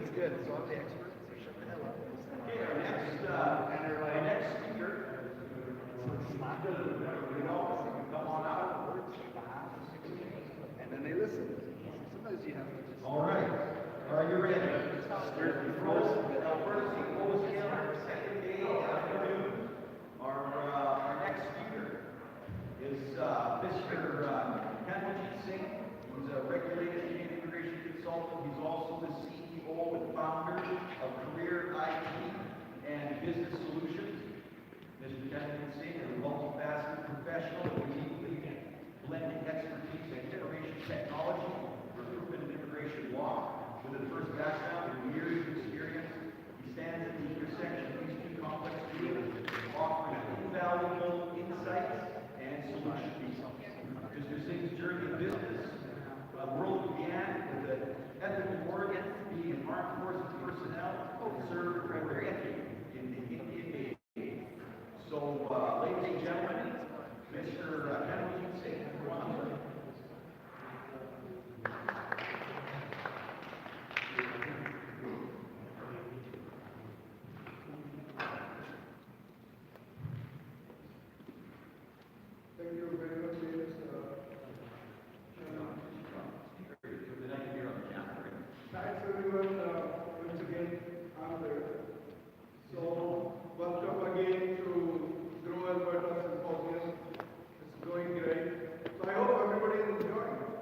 It's good. So I'm the expert. So shut the hell up. Okay, our next speaker, you know, come on out. And then they listen. Sometimes you have to just. All right. Are you ready? Alberta Symposium second day afternoon. Our next speaker is Mr. Kanwaljit Singh. He's a regulated integration consultant. He's also the CEO and founder of Career IT and Business Solutions. Mr. Kanwaljit Singh is a multifaceted professional with uniquely blending expertise in innovation technology, recruitment and immigration law. With a diverse background and years of experience, he stands at the intersection of these two complex fields, offering invaluable insights and solutions. Mr. Singh's journey in business world began with an ethical Oregon, being an armed forces personnel, and served for over a decade in the Indian Navy. So, ladies and gentlemen, Mr. Kanwaljit Singh, come on up. Thank you very much, ladies. Thanks everyone once again out there. So welcome again to Grow Alberta Symposium. It's going great. So I hope everybody is enjoying it.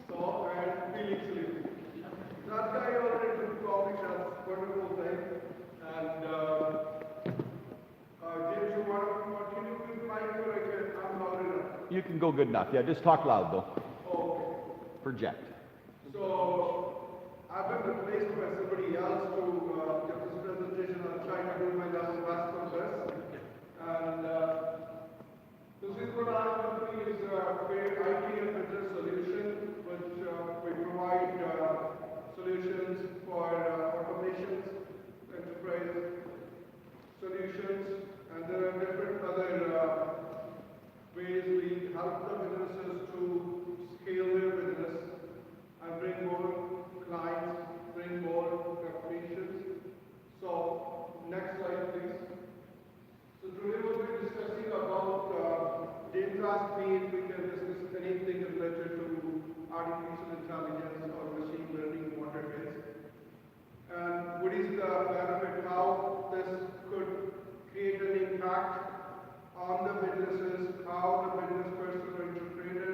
So and feeling sleepy. That guy already took coffee, that's wonderful thing. And James, you want can you please mic or I'm loud enough? You can go good enough. Yeah, just talk loud though. Okay. Project. So I've been replaced by somebody else to give this presentation. I'll try to do my level best for this. And this is what our company is Career IT and Business Solution, which we provide solutions for automations, enterprise solutions, and there are different other ways we help the businesses to scale their business and bring more clients, bring more applications. So, next slide please. So today we'll be discussing about James asked me if we can discuss anything related to artificial intelligence or machine learning, what it is. And what is the benefit, how this could create an impact on the businesses, how the business person or entrepreneur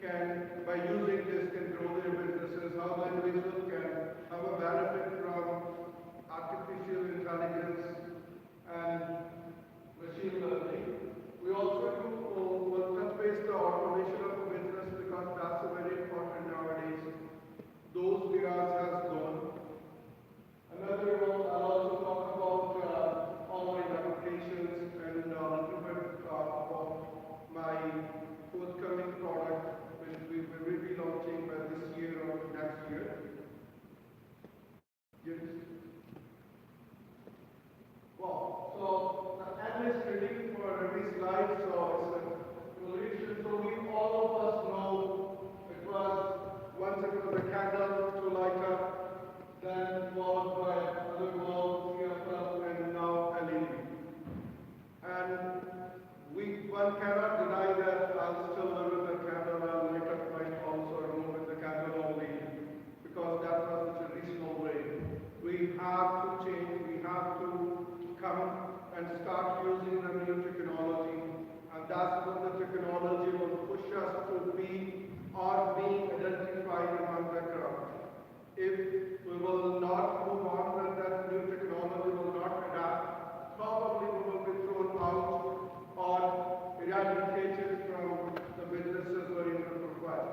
can, by using this, can grow their businesses, how the individual can have a benefit from artificial intelligence and machine learning. We also will touch base the automation of a business because that's very important nowadays. Those eras has gone. Another one, I'll also talk about online applications and a little bit about my forthcoming product, which we will be launching by this year or next year. Yes. Wow. So the endless reading for every slide. So it's a relation. So we all of us know once it was a candle to light up, then followed by other bulbs, CFL, and now LED. And one cannot deny that I'll still live with the candle, I'll light up my house or room with the candle only, because that was the traditional way. We have to change, we have to come and start using the new technology, and that's what the technology will push us to be or being identified among the crowd. If we will not move on with that new technology, will not adapt, probably we will be thrown out or eradicated from the businesses or in the profile.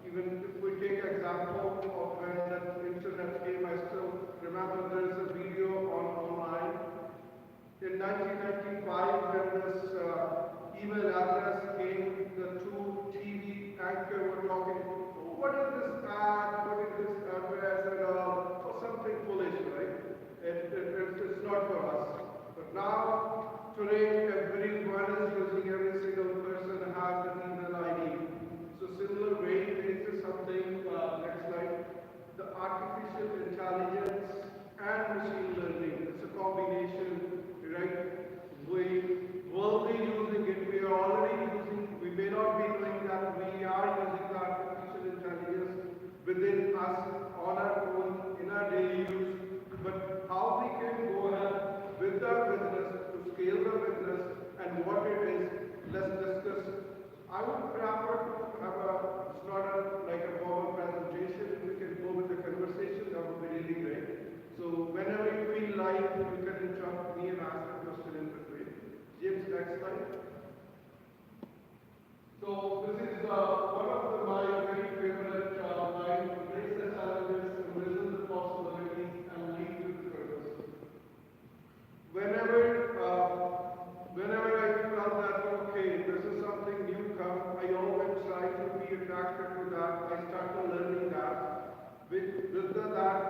Even if we take example of when the internet came, I still remember there is a video online. In 1995, when this email address came, the two TV anchors were talking, what is this ad, what is this address and all, or something foolish, right? It's not for us. But now, today, everyone is using, every single person has an email ID. So similar way, this is something, next slide, the artificial let's discuss. I would prefer to have it's not like a formal presentation. If we can go with the conversation, that would be really great. So whenever you feel like, you can interrupt me and ask a question in between. James, next slide. So this is one of my very favorite lines: embrace the challenges, embrace the possibilities, and lead with purpose. Whenever I felt that okay, this is something new come, I always try to be attracted to that. I started learning that. That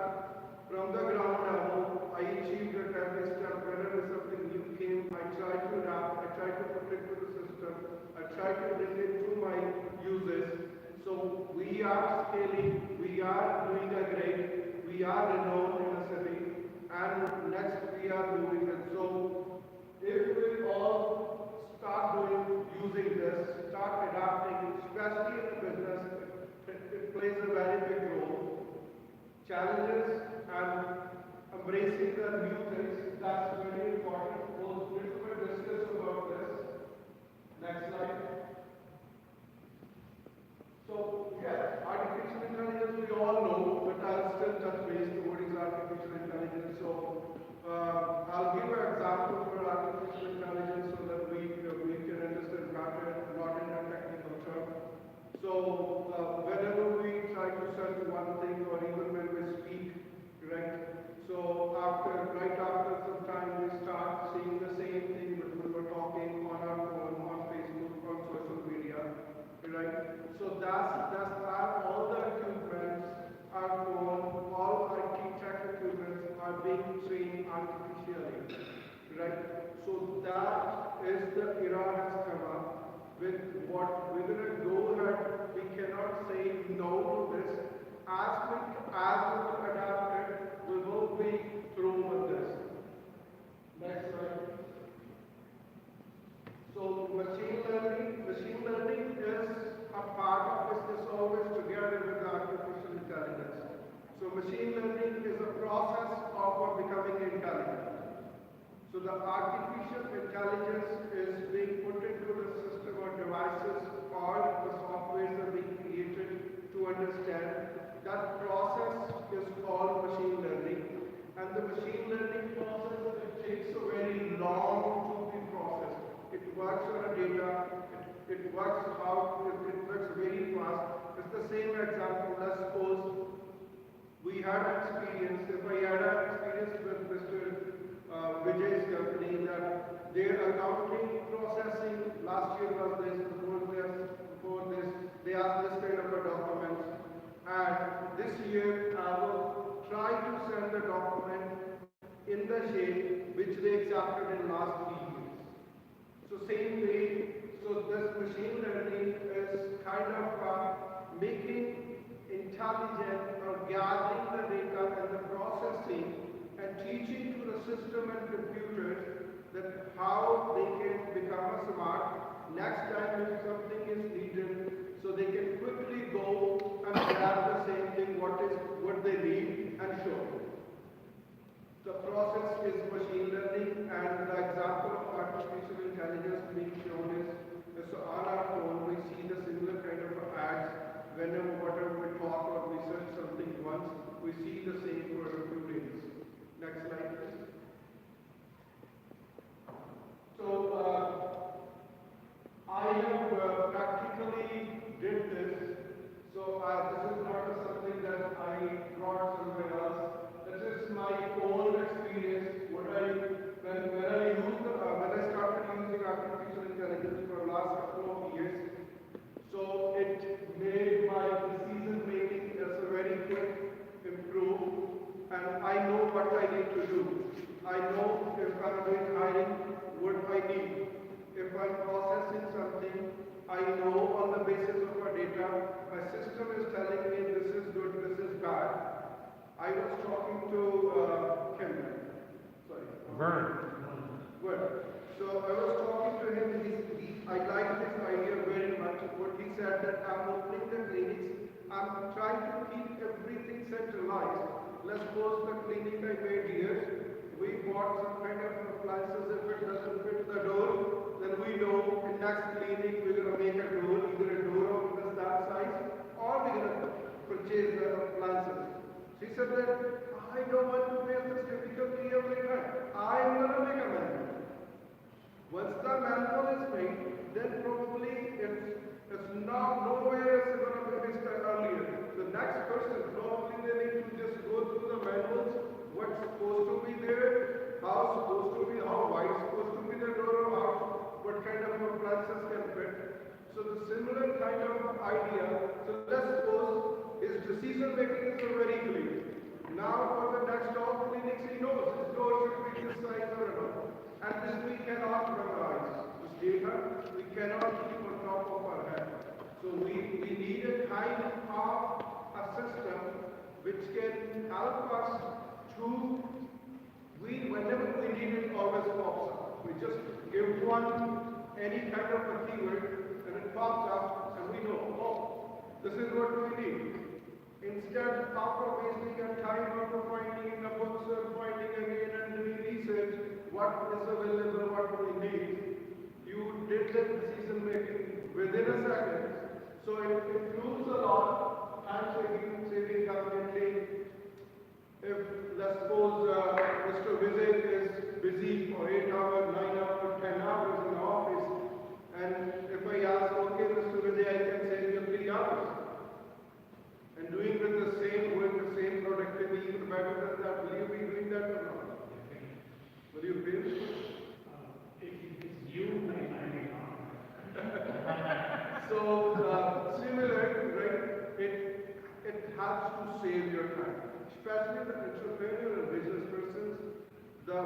from the ground level, I achieved it every step. Whenever something new came, I try to adapt. I try to put it to the system. I try to bring it to my users. So we are scaling. We are doing a great. We are renowned in a city. And next we are moving it. So if we all start using this, start adapting, especially in business, it plays a very big role. Challenges and embracing the new things, that's very important. We'll discuss about this. Next slide. So, yes, artificial intelligence we all know, but I'll still touch base to what is artificial intelligence. So, I'll give an example for artificial intelligence so that we can understand better, not in a technical term. So, whenever we try to search one thing or even when we speak, right? So, right after some time, we start seeing the same thing when we were talking on our phone, on Facebook, on social media, right? So that's all the equipments, our phone, all IT tech equipments are being trained artificially, right? So that is the era has come up with what we're going to go ahead. We cannot say no to this. As we adapt it, we will be through with this. Next slide. So machine learning is a part of business always together with artificial intelligence. So machine learning is a process of becoming intelligent. So the artificial intelligence is being put into the system or devices or the software are being created to understand. That process is called machine learning. And the machine learning process, it takes a very long to be processed. It works on a data, it works very fast. It's the same example. Let's suppose we had an experience, if I had an experience with Mr. Vijay's company, that their accounting processing last year was this, before this, they asked this kind of a document. And this year I will try to send the document in the shape which they accepted in last 3 years. So same way, so this machine learning is kind of making intelligent or gathering the data and the processing and teaching to the system and computers that how they can become smart. Next time if something is needed, so they can quickly go and grab the same thing, what they need, and show. The process is machine learning, and the example of artificial intelligence being shown is so on our phone we see the similar kind of ads. Whatever we talk or we search something once, we see the same for a few days. Next slide, please. So I have practically did this. So this is not something that I brought somewhere else. This is my own experience. When I started using artificial intelligence for the last couple of years, so it made my decision making as a very quick improve, and I know what I need to do. I know if I'm doing hiring, what I need. If I'm processing something, I know on the basis of my data, my system is telling me this is good, this is bad. I was talking to Vern. So I was talking to him, I like this idea very much. What he said that I'm opening the clinics, I'm trying to keep everything centralized. Let's suppose the clinic I made here, we bought some kind of appliances. If it doesn't fit the door, then we know in next clinic kind of idea. So let's suppose his decision making is very clear. Now for the next dog clinics, he knows his door should be this size or not. And this we cannot memorize. This data we cannot keep on top of our head. So we need a kind of a system which can help us to, whenever we need it, always pops up. We just give one any kind of a keyword and it pops up and we know, oh, this is what we need. Instead, after wasting our time after finding in the books or finding again and doing research, what is available, what we need, you did the decision making within a second. So it improves a lot, time saving definitely. If, let's suppose, Mr. Vijay is busy for 8 hours, 9 hours, 10 hours in the office, and if I ask, okay, Mr. Vijay, I can save you 3 hours. And doing with the same work, the same productivity, even better than that, will you be doing that or not? Will you be? If it's you, I may not. So, similar, right, it helps to save your time. Especially the entrepreneur and business persons, the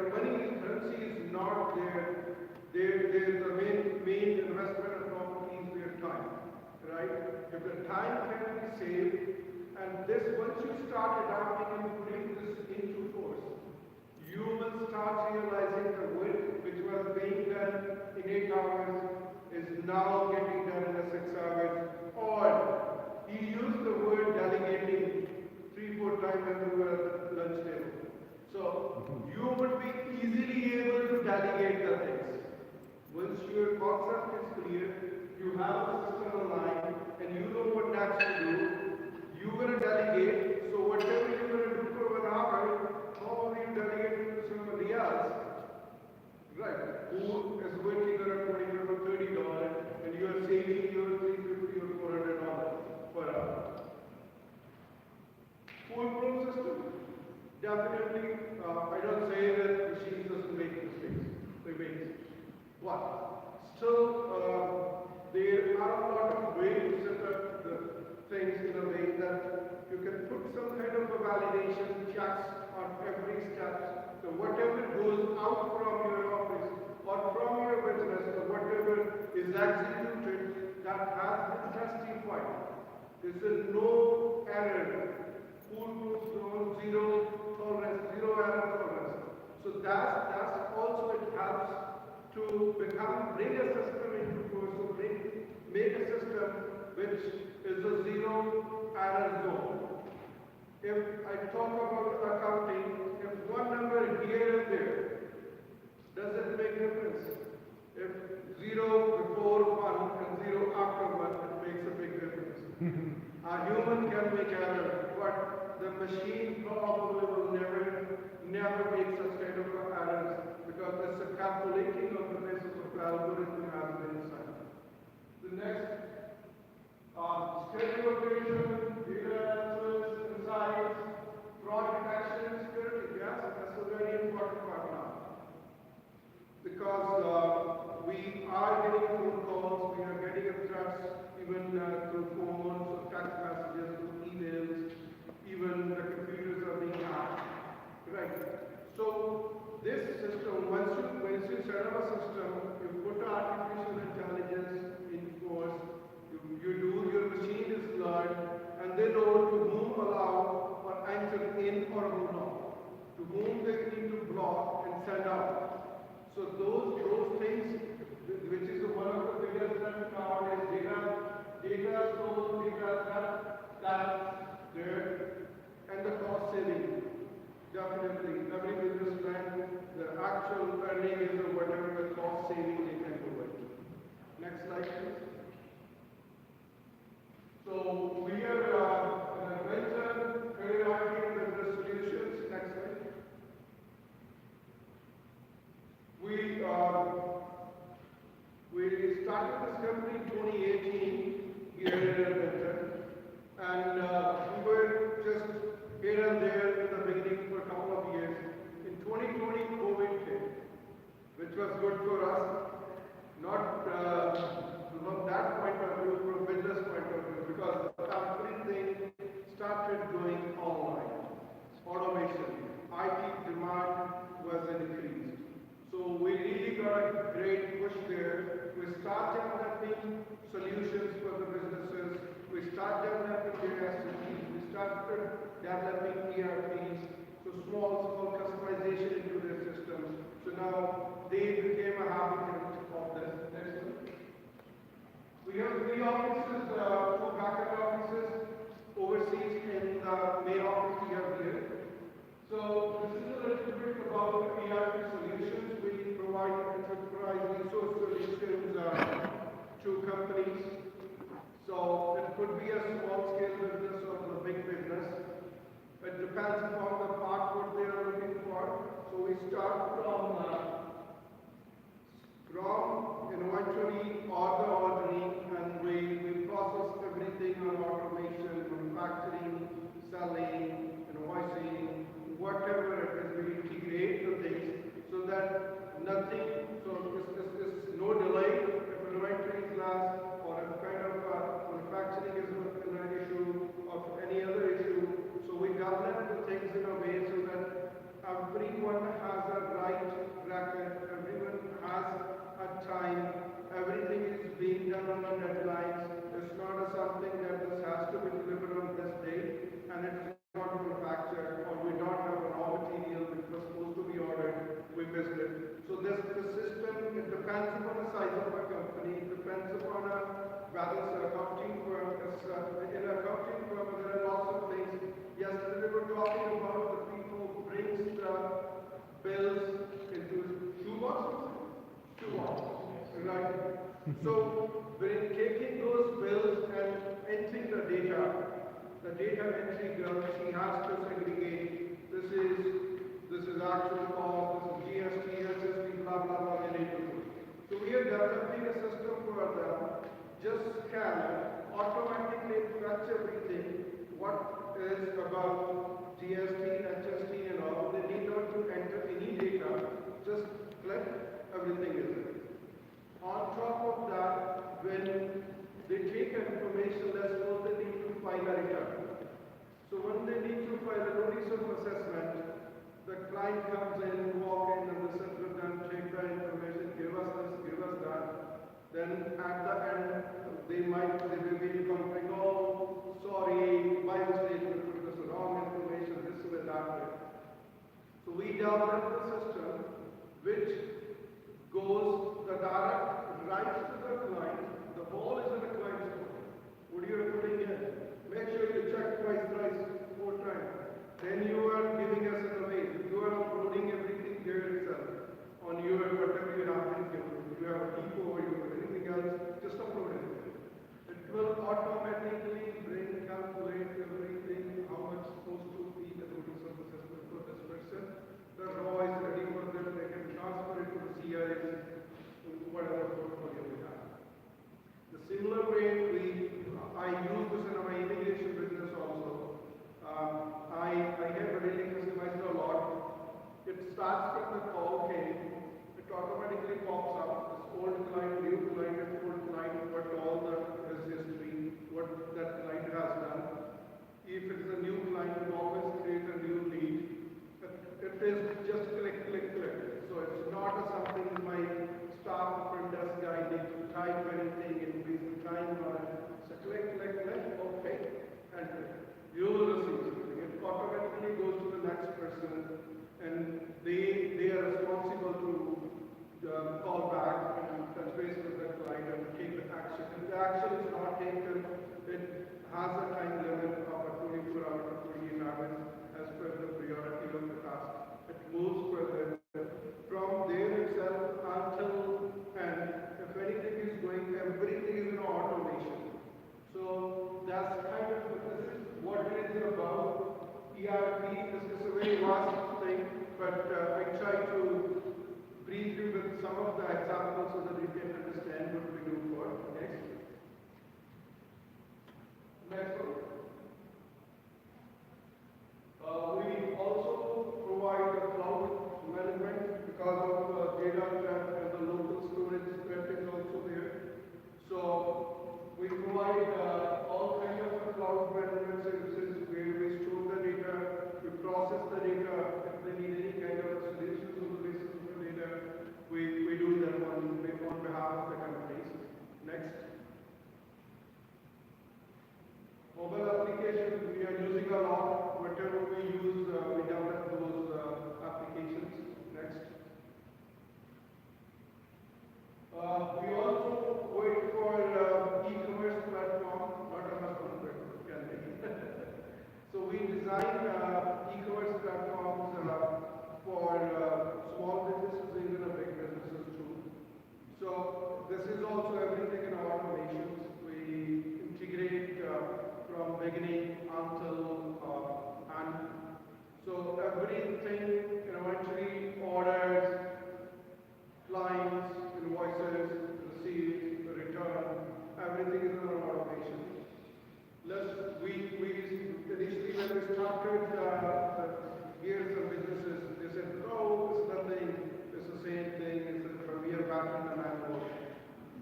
money currency is not the main investment of property is their time, right? If the time can be saved, and this, once you start adapting and putting this into force, you will start realizing the work which was being done in 8 hours is now getting done in 6 hours. Or he used the word delegating 3-4 times when we were at the lunch table. So you would be easily able to delegate the things. Once your concept is clear, you have a system aligned, and you know what next to do, you're going to delegate. So whatever you're going to do for 1 hour, how will you delegate it to somebody else? Right, who is working on a $20 or $30, and you are saving your $350 or $400 per hour. Foolproof system. Definitely, I don't say that machines doesn't make mistakes. They make what? Still, there are a lot of ways to set up the things in a way that you can put some kind of a validation checks on every step. So whatever goes out from your office or from your business or whatever is executed that has been testified. There is no error. Foolproof zone, zero tolerance, zero error tolerance. So that's also it helps to bring a system into force, so make a system which is a zero error zone. If I talk about accounting, if one number here and there, does it make difference? If 0 before 1 and 0 after 1, it makes a big difference. A human can make error, but the machine probably will never make such kind of errors because it's a calculating on the basis of the algorithm has been inside. The next, schedule operation, data analysis, insights, fraud detection, security. Yes, that's a very important part now. Because we are getting phone calls, we are getting threats even through phones, or text messages, through emails, even the computers are being hacked. Right. So this system, once you set up a system, you put artificial intelligence in force, your machine is learned, and they know to whom allow or enter in or who not, to whom they need to block and send out. So those things, which is one of the biggest threats nowadays, data stolen, data that there, and the cost saving. Definitely, every businessman, the actual earning is or whatever the cost saving they can do it. Next slide, please. So we are an adventure, career and business solutions. Next slide. We started this company in 2018 here in Alberta, and we were just here and there in the beginning for a couple of years. In 2020, COVID came, which was good for us, not from that point of they became a habit of this. Next one. We have three offices, two back-end offices overseas in the main office we have here. So this is a little bit about ERP solutions. We provide enterprise resource solutions to companies. So it could be a small scale business or a big business. It depends upon the part what they are looking for. So we start from inventory or the ordering, and we process everything on automation, manufacturing, selling, invoicing, whatever it is. We integrate the things so that nothing, so there's no delay if inventory is last or if kind of manufacturing is an issue or any other issue. So we govern the things in a way so that everyone has a right record, everyone has a time, everything is being done on a deadline. It's not something that this has to be delivered on this day and it's not manufactured, or we don't have a raw material which was supposed to be ordered, we missed it. So the system, it depends upon the size of a company, it depends upon whether it's an accounting firm. In an accounting firm there are lots of things. Yesterday we were talking about the people who brings the bills into shoeboxes. Right. So when taking those bills and entering the data entry girl, she has to segregate. This is actual cost, this is GST, SST, blah blah blah related. So we are developing a system for them. Just scan, automatically fetch everything. What is about GST, HST and all. They need not to enter any data. Just click, everything is there. On top of that, when they take information, let's suppose they need to file a return. So when they need to file a notice of assessment, the client comes in, walk in, and the center then take the information, give us this, give us that. Then at the end, they will be complaining, oh, sorry, by mistake, we put this wrong information, this way, that way. So we developed a system which goes the direct right to the client. The ball is in the client's court. What you are putting in? Make sure you check twice, thrice, 4 times. Then you are giving us an away. You are uploading everything there itself on your whatever you have been given. If you have a depot or you have anything else, just upload it. It will automatically calculate everything, how much supposed to be the notice of assessment for this person. The raw is ready for them. They can transfer it to the CRS, whatever portfolio we have. The similar way I use this in my immigration business also. I have really customized a lot. It starts from the call came. It automatically pops up. This old client, new client, old client, what all his history, what that client has done. If it is a new client, we always create a new lead. It is just click, click, click. So it's not something my staff front desk guy needs to type anything and waste time on it. So click, click, click, okay, and you will receive something. It automatically goes to the next person, and they are responsible to call back and touch base with the client and take the action. If the action is not taken, it has a time limit of a 24 hours to 48 hours as per the priority of the task. It moves further from there itself until end. If anything is going, everything is in automation. So that's kind of what it is about. ERP is a very vast thing, but I try to brief you with some of the examples so that you can understand what we do for. Next. Next one. We also provide a cloud management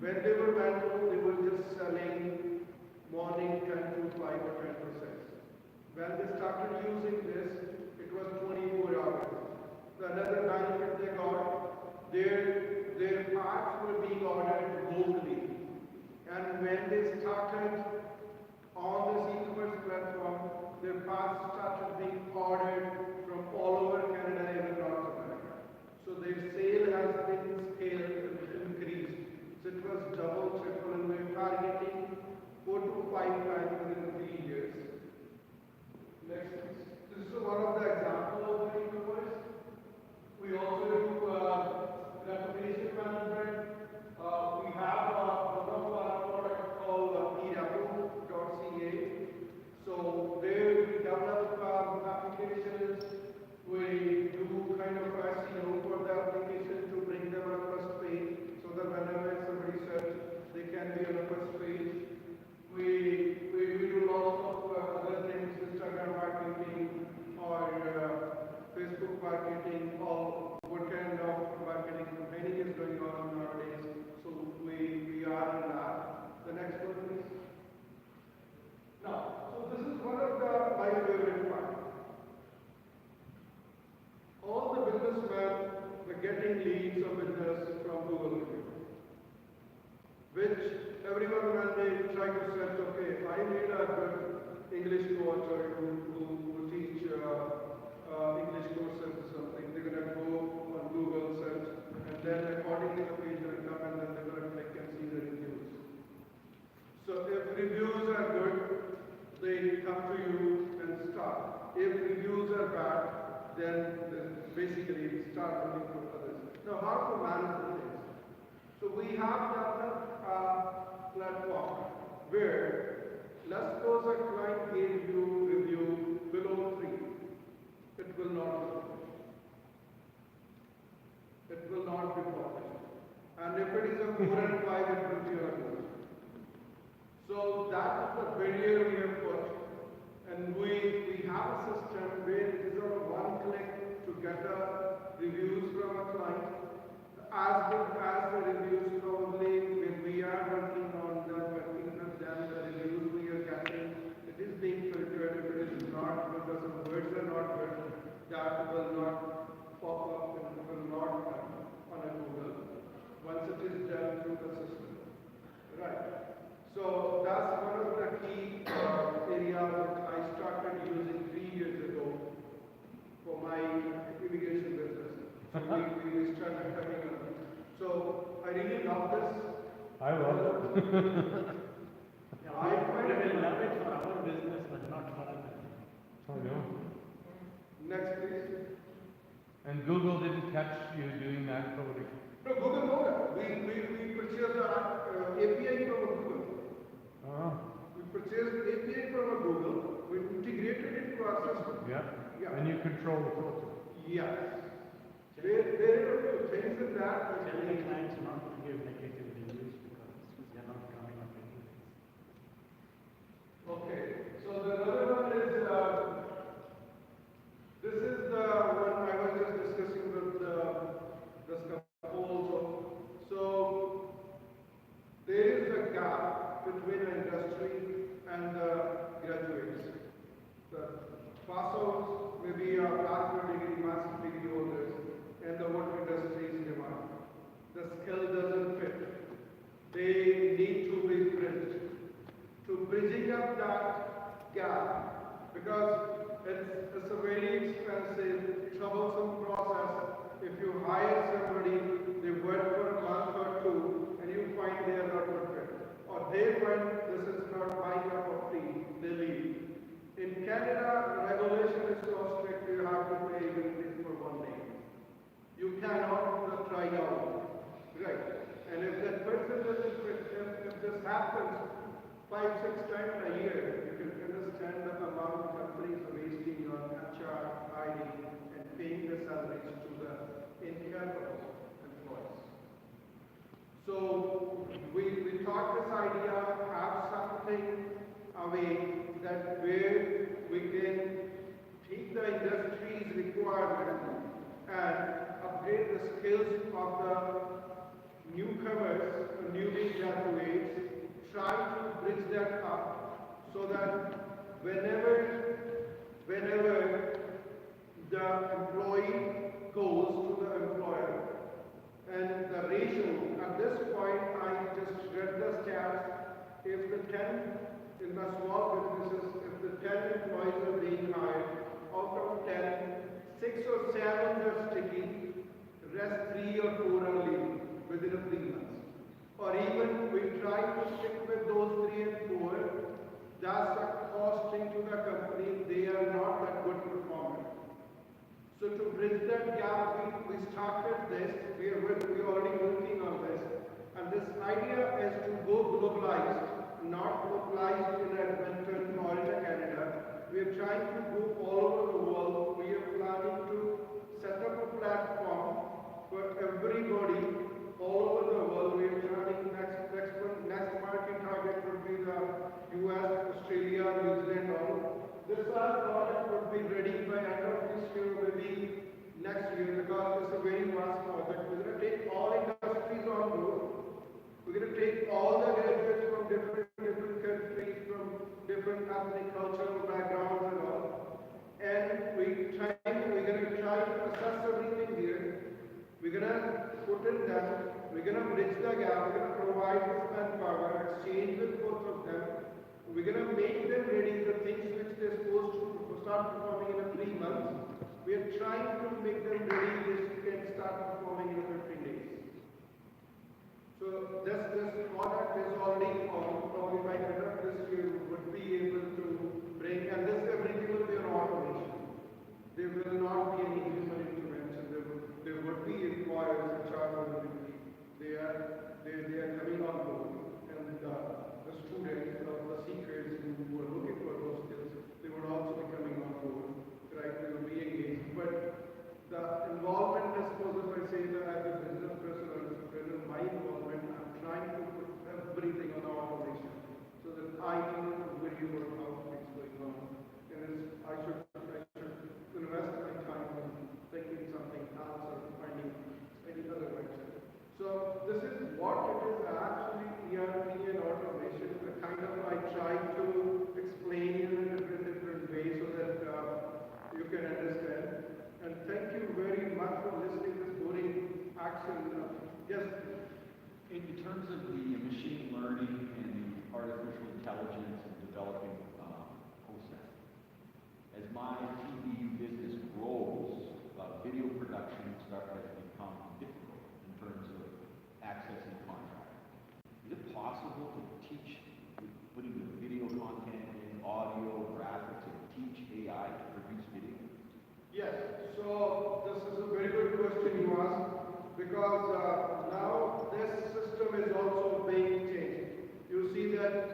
when they were manual, they were just selling morning 10 to 5 or 10%. When they started using this, it was 24 hours. So another benefit they got, their parts were being ordered locally. And when they started on this e-commerce platform, their parts started being ordered from all over Canada and North America. So their sale has been scaled and increased. So it was double, triple, and we're targeting 4 to 5 times within 3 years. Next, this is one of the examples of the e-commerce. We also do reputation management. We have one of our products called eRepo.ca. So there we develop applications. We do kind of SEO for the application to bring them on the first page, so that whenever somebody searches, they can be on the first page. We do lots of other things, Instagram marketing or Facebook marketing, or what kind of marketing campaigning is going on nowadays. So we are in that. The next one, please. Now, so this is one of my favorite parts. All the businessmen were getting leads of business from Google, which everyone when they try to search, okay, I need a good English coach or who teach English courses or something, they're going to go on Google search, and then accordingly the page will come, and then they're going to click and see the reviews. So if reviews are good, they come to you and start. If reviews are bad, then basically start looking for others. Now, how to manage the things? So we have developed a platform where, let's suppose a client gave you review below 3. It will not be published. It will not be published. And if it is a 4 and 5, it will be a good. So that is the barrier we have put. And we have a system where it is on a one click to get the reviews from a client. As good as the reviews, probably when we are working on them, working with them, the reviews we are getting, it is being filtered. If it is not, because the words are not good, that will not pop up and will not come on a Google once it is done through the system. Right. So that's one of the key areas that I started using 3 years ago for my immigration business. So we started coming on. So I really love this. I love it. I find We it. will love it for our business, but not for others. Oh, no. Next, please. And Google didn't catch you doing that coding. No, Google knows that. We purchased the API from Google. Oh, We purchased API from Google. We integrated it to our system. yeah. Yeah. And you control the filter. Yes. There are things in that. Tell the clients not to give negative reviews because they are not coming up anything. Okay. So the other one is, this is the one I was just discussing with the couple also. So there is a gap between the industry and the graduates. The pass-outs may be a bachelor degree, master's degree holders, and the what industry is demand. The skill doesn't fit. They need to be bridged. To bridging up that gap, because it's a very expensive, troublesome process. If you hire somebody, they work for a month or 2, and you find they are not perfect, or they find this is not my cup of tea, they leave. In Canada, the regulation is so strict, you have to pay even for 1 day. You cannot try out, right? And if that person doesn't fit, if this happens 5-6 times a year, you can understand the amount companies are wasting on HR, hiring, and paying the salaries to the incapable employees. So we thought this idea, have something away that where we can take the industry's requirement and upgrade the skills of the newcomers, newly employees are being hired, out of 10, 6 or 7 are sticking, rest 3 or 4 are leaving within a 3 months. Or even we try to stick with those 3 and 4, that's a costing to the company, they are not that good performers. So to bridge that gap, we started this, we are already working on this. And this idea is to go globalized, not localized in Edmonton or in Canada. We are trying to go all over the world. We are planning to set up a platform for everybody all over the world. We are planning next market target would be the US, Australia, New Zealand, all. This product would be ready by end of this year, maybe next year, because it's a very vast project. We're going to take all industries on board. We're going to take all the graduates from different countries, from different ethnic cultural backgrounds and all. And we're going to try to assess everything here. We're going to put in them. We're going to bridge the gap. We're going to provide this manpower, exchange with both of them. We're going to make them ready the things which they're supposed to start performing in 3 months. We are trying to make them ready this can start performing in 15 days. So this product is already on. Probably by the end of this year we would be able to bring, and this everything will be on automation. There will not be any human intervention. There would be employers which are going to be. They are coming on board, and the students or the seekers who are looking for those skills, they would also be coming on board. Right? They will be engaged. But the involvement, I suppose, if I say that as a business person or as a entrepreneur, my involvement, I'm trying to put everything on automation so that I know video or how things going on. And I should invest my time in thinking something else or finding any other way. So this is what it is actually ERP and automation. The kind of I try to explain it in a different way so that you can understand. And thank you very much for listening to this boring action. Yes. In terms of the machine learning and the artificial intelligence and developing process, as my TVU business grows, video production starts to become difficult in terms of accessing contracts. Is it possible to teach, putting the video content in, audio, graphics, and teach AI to produce video? Yes, so this is a very good question you asked, because now this system is also being changed. You see that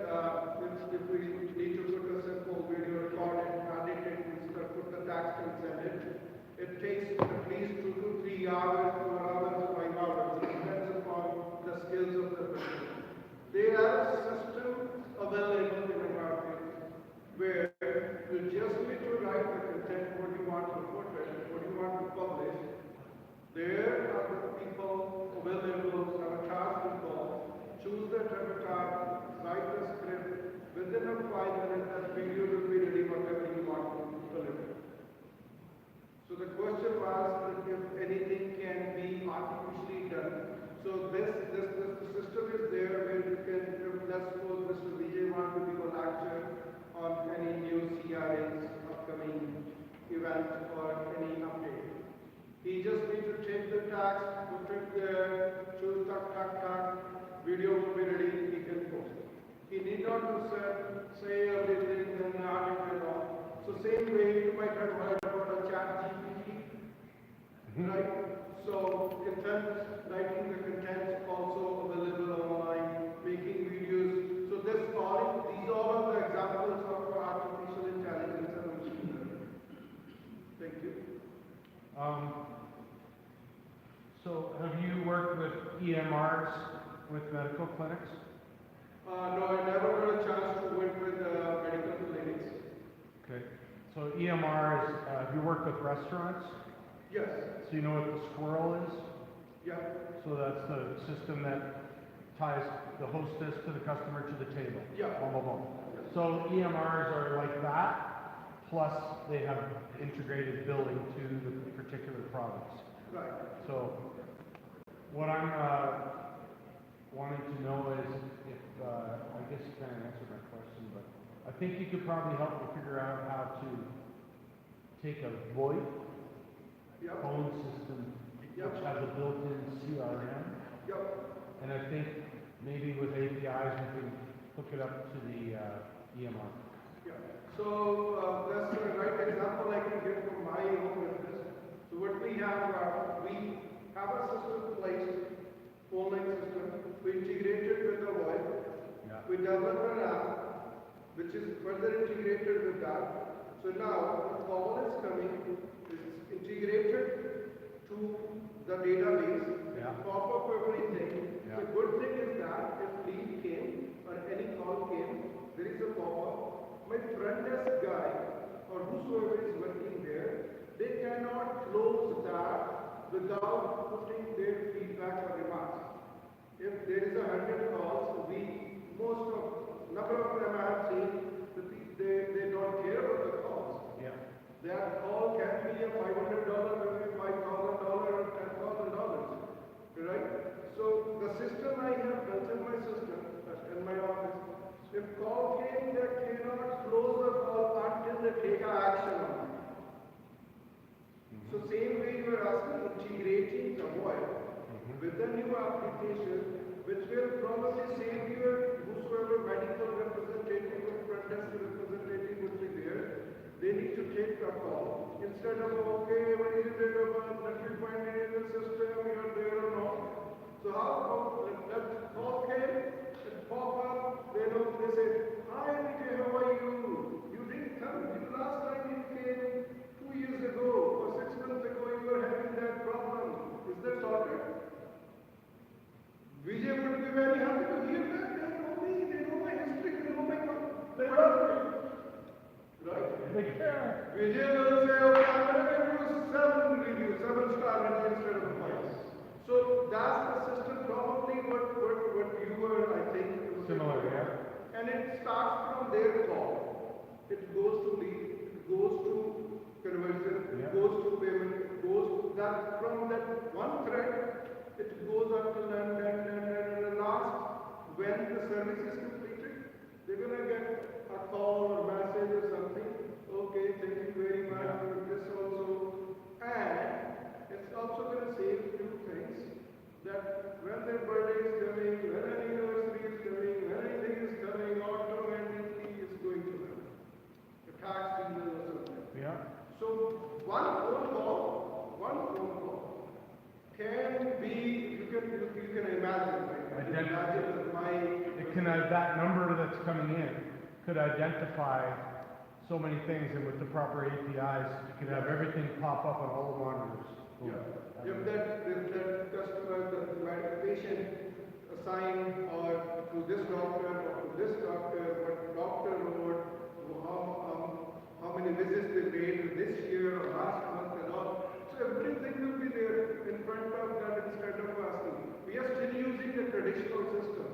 if we need to put a simple video, record it, edit it, instead of put the text and send it, it takes at least 2 to 3 hours, 4 hours, 5 hours. It depends upon the skills of the person. There are systems available in the market where you just need to write the content, what you want to put it, what you want to publish. There are the people available, avatar people, choose that avatar, write the script, within a 5 minutes that video will be ready whatever you want to deliver. So the question was if anything can be artificially done. So the system is there where you can, let's suppose Mr. Vijay wants to give a lecture on any new CRA's upcoming event or any update. He just needs to take the text, put it there, choose video will be ready, he can post it. He need not to say everything and article and all. So same way you might have heard about a chat GPT, right? So writing the content also available online, making videos. So these all are the examples of artificial intelligence and machine learning. Thank you. So have you worked with EMRs with medical clinics? No, I never got a chance to work with medical clinics. Okay. So EMR is, have you worked with restaurants? Yes. So you know what the squirrel is? Yeah. So that's the system that ties the hostess to the customer to the table. Yeah. Boom, boom, boom. So EMRs are like that, plus they have integrated billing to the particular products. Right. So what I'm wanting to know is if, I guess you kind of answered my question, but I think you could probably help me figure out how to take a VoIP Yep, phone system, Yep. which has a built-in CRM, yep. and I think maybe with APIs we can hook it up to the EMR. Yeah. So that's the right example I can give from my own business. So what we have a system placed, phone line system, we integrate it with the VoIP. Yeah. We develop an app which is further integrated with that. So now the call is coming, it's integrated to the database, Yeah. pop up everything. Yeah. The good thing is that if lead came or any call came, there is a pop-up. My front desk guy or whosoever is working there, they cannot close that without putting their feedback or remarks. If there is 100 calls a week, number of them I have seen, they don't care about the calls. Yeah. That call can be a $500, maybe $5,000 or $10,000, right? So the system I have built in my system, in my office, if call came, they cannot close the call until they take action on it. So same way you are asking, integrating the VoIP with the new application, which will probably save your whosoever medical representative or front desk representative would be there. They need to take the call instead of okay, what is your date of birth? Let me find it in the system. You're there or not. So how about that call came, it pop up. They say, hi, Enrique, how are you? You didn't come. Last time you came 2 years ago or 6 months ago. You were having that problem. Is that sorted? Vijay would be very happy to hear that. They know me, they know my history, they know my company. Right? Vijay will say, okay, I'm going to give you 7 reviews, 7-star review instead of 5. So that's the system, probably what you were, I think. Similar, yeah. And it starts from their call. It goes to lead, it goes to conversion, it goes to payment, it goes to that, from that one thread, it goes up to and last, when the service is completed, they're going to get a call or message or something. Okay, thank you very much for this also. And it's also going to save few things that when their birthday is coming, when an anniversary is coming, when anything is coming, automatically is going to them. The tax bill or something. Yeah. So one phone call can be, you can imagine, right? Imagine that That number that's coming in could identify so many things, and with the proper APIs, you could have everything pop up on all the monitors. If that customer, the patient assigned or to this doctor or to this doctor, what doctor wrote, how many visits they made this year or last month and all. So everything will be there in front of that instead of asking. We are still using the traditional system.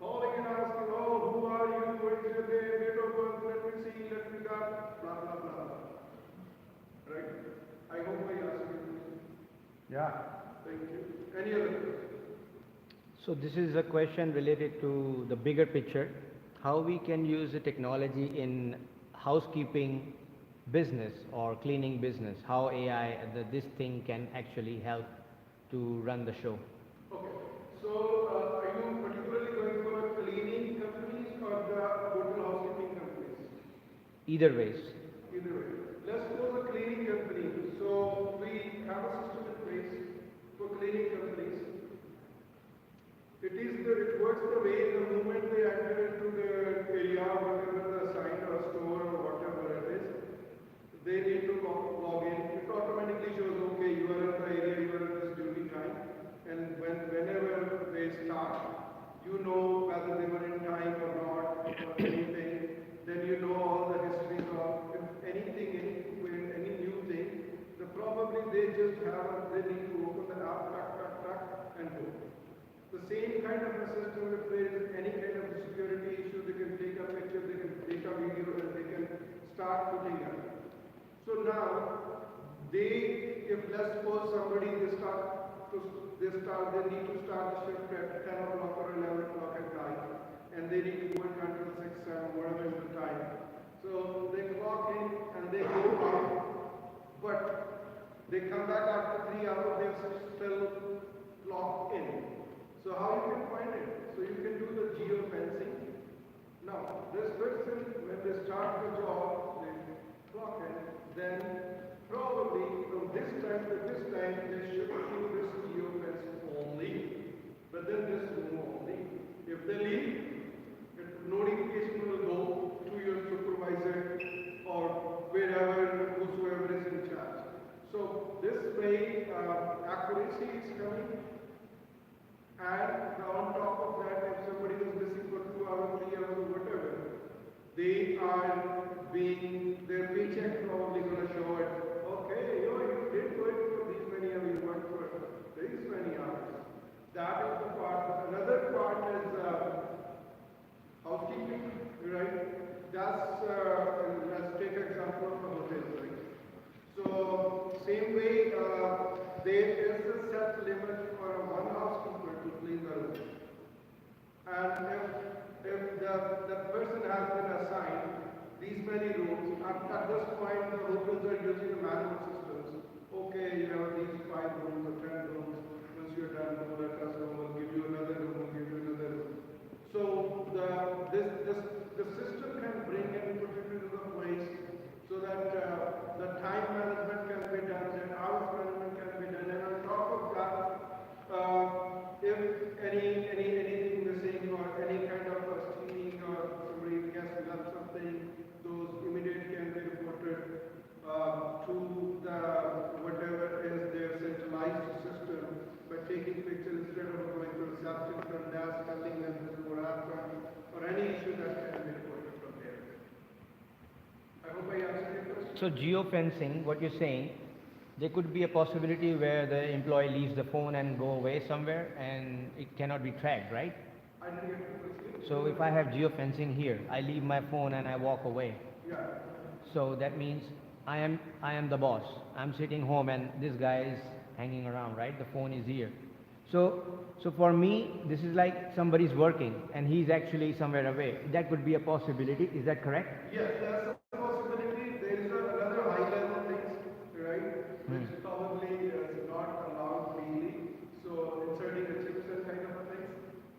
Calling and asking, oh, who are you, what is your name, date of birth, let me see, let me that, blah, blah, blah. Right? I hope I answered you. Yeah. Thank you. Any other questions? So this is a question related to the bigger picture, how we can use the technology in housekeeping business or cleaning business, how AI, this thing can actually help to run the show. Okay. So are you particularly going for cleaning companies or the hotel housekeeping companies? Either ways. Either way. Let's go the cleaning company. So we have a system in place for cleaning companies. It works the way the moment they enter into the area, whatever the sign or store or whatever it is, they need to log in. It automatically shows, okay, you are in the area, you are in this duty time. And whenever they start, you know whether they were in time or not, or anything. Then you know all the histories of anything, any new thing. Probably they just they need to open the app, and go. The same kind of a system, if there is any kind of security issue, they can take a picture, they can take a video, and they can start putting up. So now, if let's suppose somebody, they need to start the shift at 10 o'clock or 11 o'clock at night, and they need to work until 6, 7, whatever is the time. but they come back after 3 hours, they're still locked in. So how you can find it? So you can do the geo-fencing. Now, this person, when they start the job, they clock in, then probably from this time to this time, they should do this geo-fence only, but then this room only. If they leave, notification will go to your supervisor or wherever, whosoever is in charge. So this way, accuracy is coming. And on top of that, if somebody is missing for 2 hours, 3 hours, or whatever, they are being, their paycheck probably going to show it. Okay, you did work for these many hours, you worked for these many hours. That is the part. Another part is housekeeping, right? That's, let's take an example of a hotel, right? So, same way, there is a set limit for one housekeeper to clean the room. And if the person has been assigned these many rooms, at this point the hotels are using the manual systems. Okay, you have these 5 rooms or 10 rooms. Once you're done, the customer will give you another room, will give you another room. So the system can bring and put it into the place so that the time management can be done, and hours management can be done, and on top of that, if anything missing or any kind of a stealing or somebody guest left something, those immediately can be reported to the whatever is their centralized system by taking pictures instead of going to reception from desk, telling them this is what happened, or any issue that can be reported from there. I hope I answered your question. So geofencing, what you're saying, there could be a possibility where the employee leaves the phone and go away somewhere and it cannot be tracked, right? I didn't get the question. So if I have geofencing here, I leave my phone and I walk away. Yeah. So that means I am the boss. I'm sitting home and this guy is hanging around, right? The phone is here. So for me, this is like somebody's working and he's actually somewhere away. That could be a possibility. Is that correct? Yes, that's a possibility. There is another high level things, right? Which probably is not allowed legally. So inserting the chips and kind of things,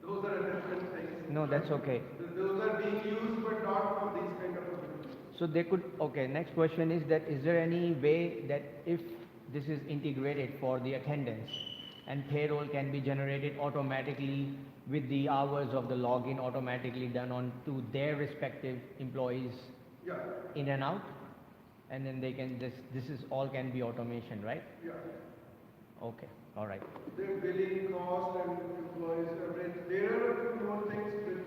those are different things. No, that's okay. Those are being used, but not for these kind of things. So they could, okay, next question is that is there any way that if this is integrated for the attendance and payroll can be generated automatically with the hours of the login automatically done on to their respective employees Yeah, in and out? And then they can, this is all can be automation, right? yeah. Okay, all right. Their billing cost and employees, everything. There are a few more things that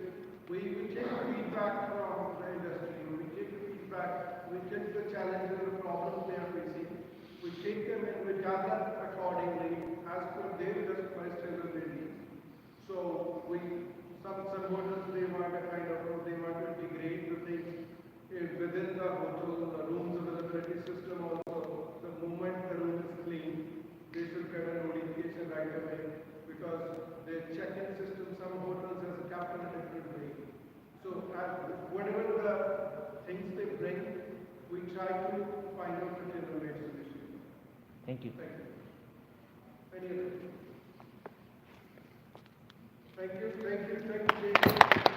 we take feedback from the industry. We take feedback, we take the challenges and the problems they are facing. We take them and we gather accordingly as per their customized tailor needs. So some hotels they want to integrate the things within the hotel, the rooms availability system also. The moment the room is clean, they should get a notification right away because their check-in system, some hotels has a capital different way. So whatever the things they bring, we try to find out the tailor-made solution. Thank you. Thank you. Any other? Thank you, Jason.